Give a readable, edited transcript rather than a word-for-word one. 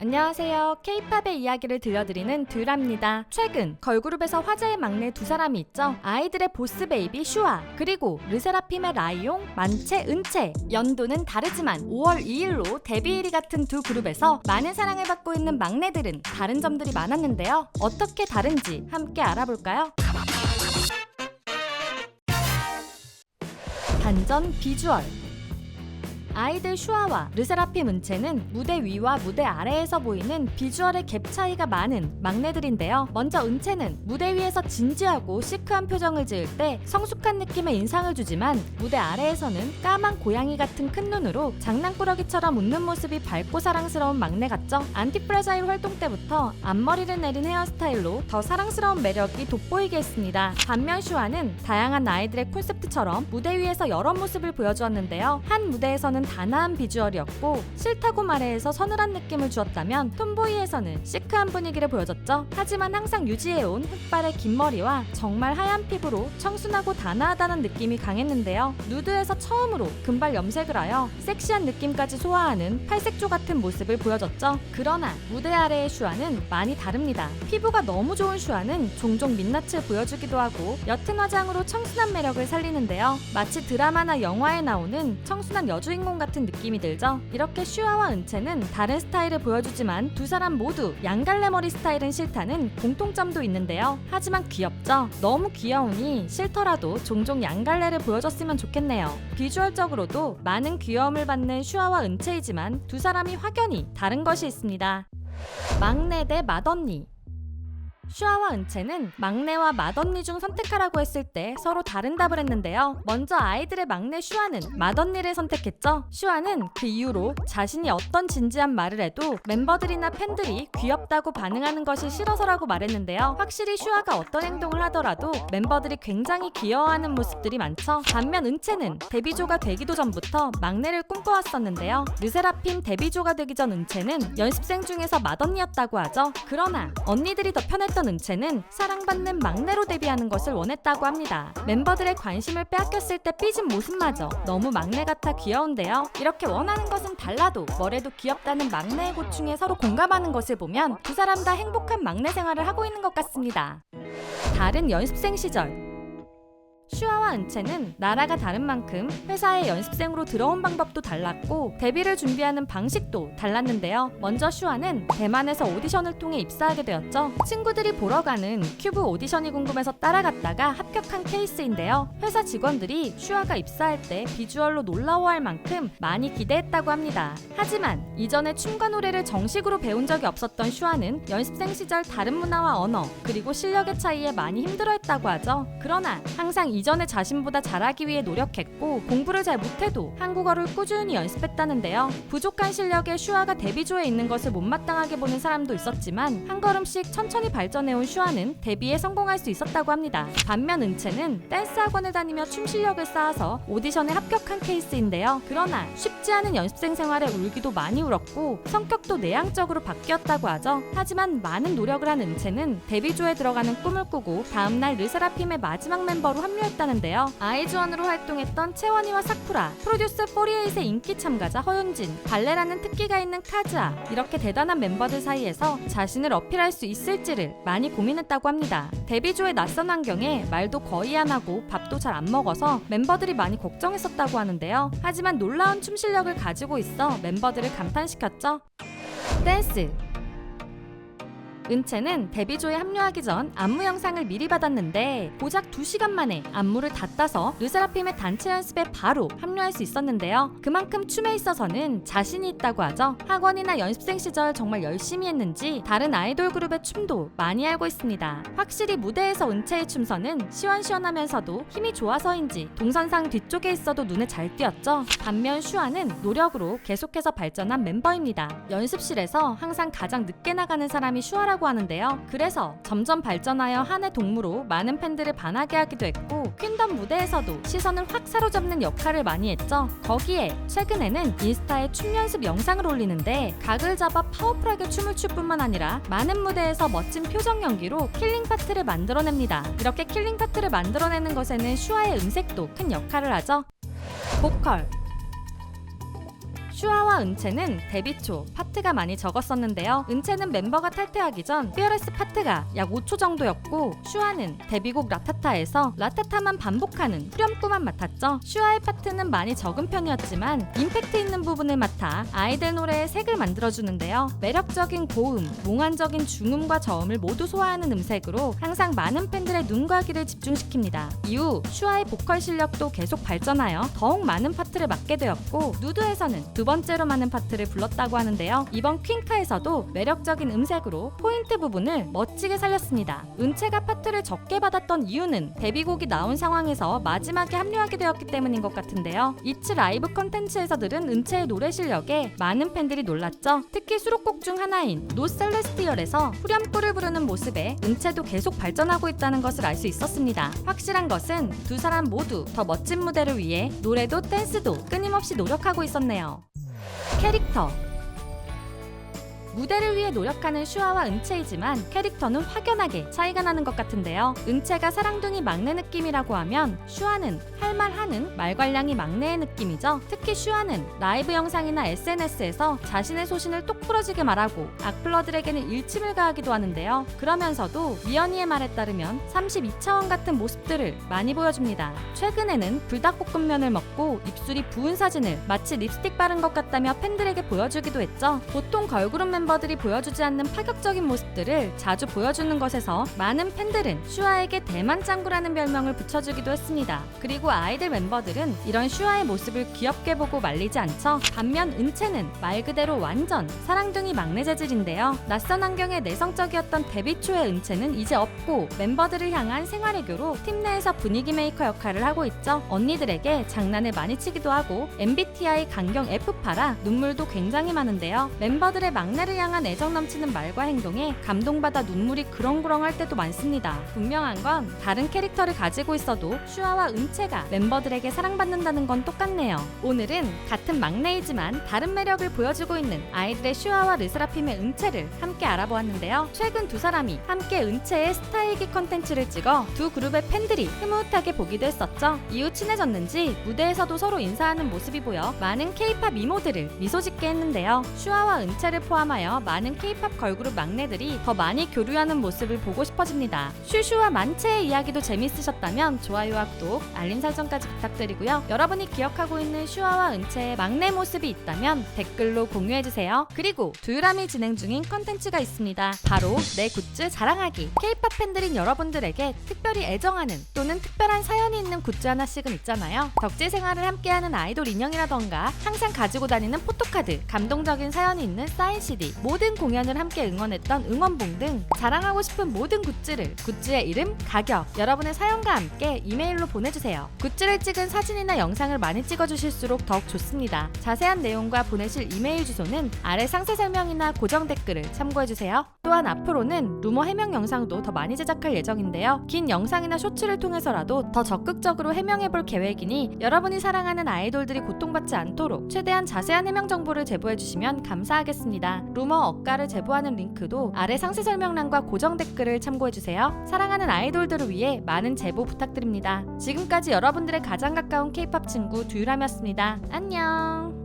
안녕하세요. K-팝의 이야기를 들려드리는 듀라입니다. 최근 걸그룹에서 화제의 막내 두 사람이 있죠. 아이들의 보스 베이비 슈아, 그리고 르세라핌의 라이용, 만채, 은채. 연도는 다르지만 5월 2일로 데뷔일이 같은 두 그룹에서 많은 사랑을 받고 있는 막내들은 다른 점들이 많았는데요. 어떻게 다른지 함께 알아볼까요? 반전 비주얼. 아이들 슈아와 르세라핌 은채는 무대 위와 무대 아래에서 보이는 비주얼의 갭 차이가 많은 막내들인데요. 먼저 은채는 무대 위에서 진지하고 시크한 표정을 지을 때 성숙한 느낌의 인상을 주지만 무대 아래에서는 까만 고양이 같은 큰 눈으로 장난꾸러기처럼 웃는 모습이 밝고 사랑스러운 막내 같죠. 안티프레자일 활동 때부터 앞머리를 내린 헤어스타일로 더 사랑스러운 매력이 돋보이게 했습니다. 반면 슈아는 다양한 아이들의 콘셉트처럼 무대 위에서 여러 모습을 보여주었는데요. 한 무대에서는 단아한 비주얼이었고 싫다고 말해에서 서늘한 느낌을 주었다면 톰보이에서는 시크한 분위기를 보여줬죠. 하지만 항상 유지해온 흑발의 긴 머리와 정말 하얀 피부로 청순하고 단아하다는 느낌이 강했는데요. 누드에서 처음으로 금발 염색을 하여 섹시한 느낌까지 소화하는 팔색조 같은 모습을 보여줬죠. 그러나 무대 아래의 슈아는 많이 다릅니다. 피부가 너무 좋은 슈아는 종종 민낯을 보여주기도 하고 옅은 화장으로 청순한 매력을 살리는데요. 마치 드라마나 영화에 나오는 청순한 여주인공 같은 느낌이 들죠. 이렇게 슈아와 은채는 다른 스타일을 보여주지만 두 사람 모두 양갈래 머리 스타일은 싫다는 공통점도 있는데요. 하지만 귀엽죠? 너무 귀여우니 싫더라도 종종 양갈래를 보여줬으면 좋겠네요. 비주얼적으로도 많은 귀여움을 받는 슈아와 은채이지만 두 사람이 확연히 다른 것이 있습니다. 막내 대 맏언니. 슈아와 은채는 막내와 맏언니 중 선택하라고 했을 때 서로 다른 답을 했는데요. 먼저 아이들의 막내 슈아는 맏언니를 선택했죠. 슈아는 그 이후로 자신이 어떤 진지한 말을 해도 멤버들이나 팬들이 귀엽다고 반응하는 것이 싫어서라고 말했는데요. 확실히 슈아가 어떤 행동을 하더라도 맏언니들이 굉장히 귀여워하는 모습들이 많죠. 반면 은채는 데뷔조가 되기도 전부터 막내를 꿈꿔왔었는데요. 르세라핌 데뷔조가 되기 전 은채는 연습생 중에서 맏언니였다고 하죠. 그러나 언니들이 더 편했던 은채는 사랑받는 막내로 데뷔하는 것을 원했다고 합니다. 멤버들의 관심을 빼앗겼을 때 삐진 모습마저 너무 막내 같아 귀여운데요. 이렇게 원하는 것은 달라도 뭐래도 귀엽다는 막내의 고충에 서로 공감하는 것을 보면 두 사람 다 행복한 막내 생활을 하고 있는 것 같습니다. 다른 연습생 시절. 슈아와 은채는 나라가 다른 만큼 회사에 연습생으로 들어온 방법도 달랐고 데뷔를 준비하는 방식도 달랐는데요. 먼저 슈아는 대만에서 오디션을 통해 입사하게 되었죠. 친구들이 보러 가는 큐브 오디션이 궁금해서 따라갔다가 합격한 케이스인데요. 회사 직원들이 슈아가 입사할 때 비주얼로 놀라워할 만큼 많이 기대했다고 합니다. 하지만 이전에 춤과 노래를 정식으로 배운 적이 없었던 슈아는 연습생 시절 다른 문화와 언어 그리고 실력의 차이에 많이 힘들어했다고 하죠. 그러나 항상 이전에 자신보다 잘하기 위해 노력했고 공부를 잘 못해도 한국어를 꾸준히 연습했다는데요. 부족한 실력에 슈아가 데뷔조에 있는 것을 못마땅하게 보는 사람도 있었지만 한 걸음씩 천천히 발전해온 슈아는 데뷔에 성공할 수 있었다고 합니다. 반면 은채는 댄스 학원을 다니며 춤 실력을 쌓아서 오디션에 합격한 케이스인데요. 그러나 쉽지 않은 연습생 생활에 울기도 많이 울었고 성격도 내향적으로 바뀌었다고 하죠. 하지만 많은 노력을 한 은채는 데뷔조에 들어가는 꿈을 꾸고 다음날 르세라핌의 마지막 멤버로 합류했다는데요. 아이즈원으로 활동했던 채원이와 사쿠라, 프로듀스 48의 인기 참가자 허윤진, 발레라는 특기가 있는 카즈아, 이렇게 대단한 멤버들 사이에서 자신을 어필할 수 있을지를 많이 고민했다고 합니다. 데뷔조의 낯선 환경에 말도 거의 안 하고 밥도 잘 안 먹어서 멤버들이 많이 걱정했었다고 하는데요. 하지만 놀라운 춤 실력을 가지고 있어 멤버들을 감탄시켰죠. 댄스. 은채는 데뷔조에 합류하기 전 안무 영상을 미리 받았는데 고작 2시간 만에 안무를 다 따서 르세라핌의 단체 연습에 바로 합류할 수 있었는데요. 그만큼 춤에 있어서는 자신이 있다고 하죠. 학원이나 연습생 시절 정말 열심히 했는지 다른 아이돌 그룹의 춤도 많이 알고 있습니다. 확실히 무대에서 은채의 춤선은 시원시원하면서도 힘이 좋아서인지 동선상 뒤쪽에 있어도 눈에 잘 띄었죠. 반면 슈아는 노력으로 계속해서 발전한 멤버입니다. 연습실에서 항상 가장 늦게 나가는 사람이 슈아라고 하는데요. 그래서 점점 발전하여 한 해 동무로 많은 팬들을 반하게 하기도 했고 퀸덤 무대에서도 시선을 확 사로잡는 역할을 많이 했죠. 거기에 최근에는 인스타에 춤 연습 영상을 올리는데 각을 잡아 파워풀하게 춤을 출 뿐만 아니라 많은 무대에서 멋진 표정 연기로 킬링 파트를 만들어냅니다. 이렇게 킬링 파트를 만들어내는 것에는 슈아의 음색도 큰 역할을 하죠. 보컬. 슈아와 은채는 데뷔 초 파트가 많이 적었었는데요. 은채는 멤버가 탈퇴하기 전 피어레스 파트가 약 5초 정도였고, 슈아는 데뷔곡 라타타에서 라타타만 반복하는 후렴구만 맡았죠. 슈아의 파트는 많이 적은 편이었지만 임팩트 있는 부분을 맡아 아이들 노래의 색을 만들어주는데요. 매력적인 고음, 몽환적인 중음과 저음을 모두 소화하는 음색으로 항상 많은 팬들의 눈과 귀를 집중시킵니다. 이후 슈아의 보컬 실력도 계속 발전하여 더욱 많은 파트를 맡게 되었고, 누드에서는 두 번째로 많은 파트를 불렀다고 하는데요. 이번 퀸카에서도 매력적인 음색으로 포인트 부분을 멋지게 살렸습니다. 은채가 파트를 적게 받았던 이유는 데뷔곡이 나온 상황에서 마지막에 합류하게 되었기 때문인 것 같은데요. 이츠 라이브 컨텐츠에서 들은 은채의 노래 실력에 많은 팬들이 놀랐죠. 특히 수록곡 중 하나인 노 셀레스티얼에서 후렴구를 부르는 모습에 은채도 계속 발전하고 있다는 것을 알 수 있었습니다. 확실한 것은 두 사람 모두 더 멋진 무대를 위해 노래도 댄스도 끊임없이 노력하고 있었네요. 캐릭터. 무대를 위해 노력하는 슈아와 은채이지만 캐릭터는 확연하게 차이가 나는 것 같은데요. 은채가 사랑둥이 막내 느낌이라고 하면 슈아는 할 말 하는 말괄량이 막내의 느낌이죠. 특히 슈아는 라이브 영상이나 SNS에서 자신의 소신을 똑 부러지게 말하고 악플러들에게는 일침을 가하기도 하는데요. 그러면서도 미연이의 말에 따르면 32차원 같은 모습들을 많이 보여줍니다. 최근에는 불닭볶음면을 먹고 입술이 부은 사진을 마치 립스틱 바른 것 같다며 팬들에게 보여주기도 했죠. 보통 걸그룹 멤버들이 보여주지 않는 파격적인 모습들을 자주 보여주는 것에서 많은 팬들은 슈아에게 대만 짱구라는 별명을 붙여주기도 했습니다. 그리고 아이들 멤버들은 이런 슈아의 모습을 귀엽게 보고 말리지 않죠. 반면 은채는 말 그대로 완전 사랑둥이 막내 재질인데요. 낯선 환경에 내성적이었던 데뷔 초의 은채는 이제 없고 멤버들을 향한 생활애교로 팀 내에서 분위기 메이커 역할을 하고 있죠. 언니들에게 장난을 많이 치기도 하고 MBTI 강경 F파라 눈물도 굉장히 많은데요. 멤버들의 막내를 향한 애정 넘치는 말과 행동에 감동받아 눈물이 그렁그렁할 때도 많습니다. 분명한 건 다른 캐릭터를 가지고 있어도 슈아와 은채가 멤버들에게 사랑받는다는 건 똑같네요. 오늘은 같은 막내이지만 다른 매력을 보여주고 있는 아이들의 슈아와 르세라핌의 은채를 함께 알아보았는데요. 최근 두 사람이 함께 은채의 스타일기 컨텐츠를 찍어 두 그룹의 팬들이 흐뭇하게 보기도 했었죠. 이후 친해졌는지 무대에서도 서로 인사하는 모습이 보여 많은 K-팝 이모들을 미소 짓게 했는데요. 슈아와 은채를 포함하여 많은 K-팝 걸그룹 막내들이 더 많이 교류하는 모습을 보고 싶어집니다. 슈슈와 만채의 이야기도 재미있으셨다면 좋아요와 구독, 알림 설정까지 부탁드리고요. 여러분이 기억하고 있는 슈아와 은채의 막내 모습이 있다면 댓글로 공유해주세요. 그리고 두유람이 진행 중인 컨텐츠가 있습니다. 바로 내 굿즈 자랑하기. K-팝 팬들인 여러분들에게 특별히 애정하는 또는 특별한 사연이 있는 굿즈 하나씩은 있잖아요. 덕질 생활을 함께하는 아이돌 인형이라던가 항상 가지고 다니는 포토카드, 감동적인 사연이 있는 사인 CD, 모든 공연을 함께 응원했던 응원봉 등 자랑하고 싶은 모든 굿즈를 굿즈의 이름, 가격, 여러분의 사연과 함께 이메일로 보내주세요. 굿즈를 찍은 사진이나 영상을 많이 찍어주실수록 더욱 좋습니다. 자세한 내용과 보내실 이메일 주소는 아래 상세 설명이나 고정 댓글을 참고해주세요. 또한 앞으로는 루머 해명 영상도 더 많이 제작할 예정인데요. 긴 영상이나 쇼츠를 통해서라도 더 적극적으로 해명해볼 계획이니 여러분이 사랑하는 아이돌들이 고통받지 않도록 최대한 자세한 해명 정보를 제보해주시면 감사하겠습니다. 루머 억가를 제보하는 링크도 아래 상세 설명란과 고정 댓글을 참고해주세요. 사랑하는 아이돌들을 위해 많은 제보 부탁드립니다. 지금까지 여러분들의 가장 가까운 K-팝 친구 두유람이었습니다. 안녕.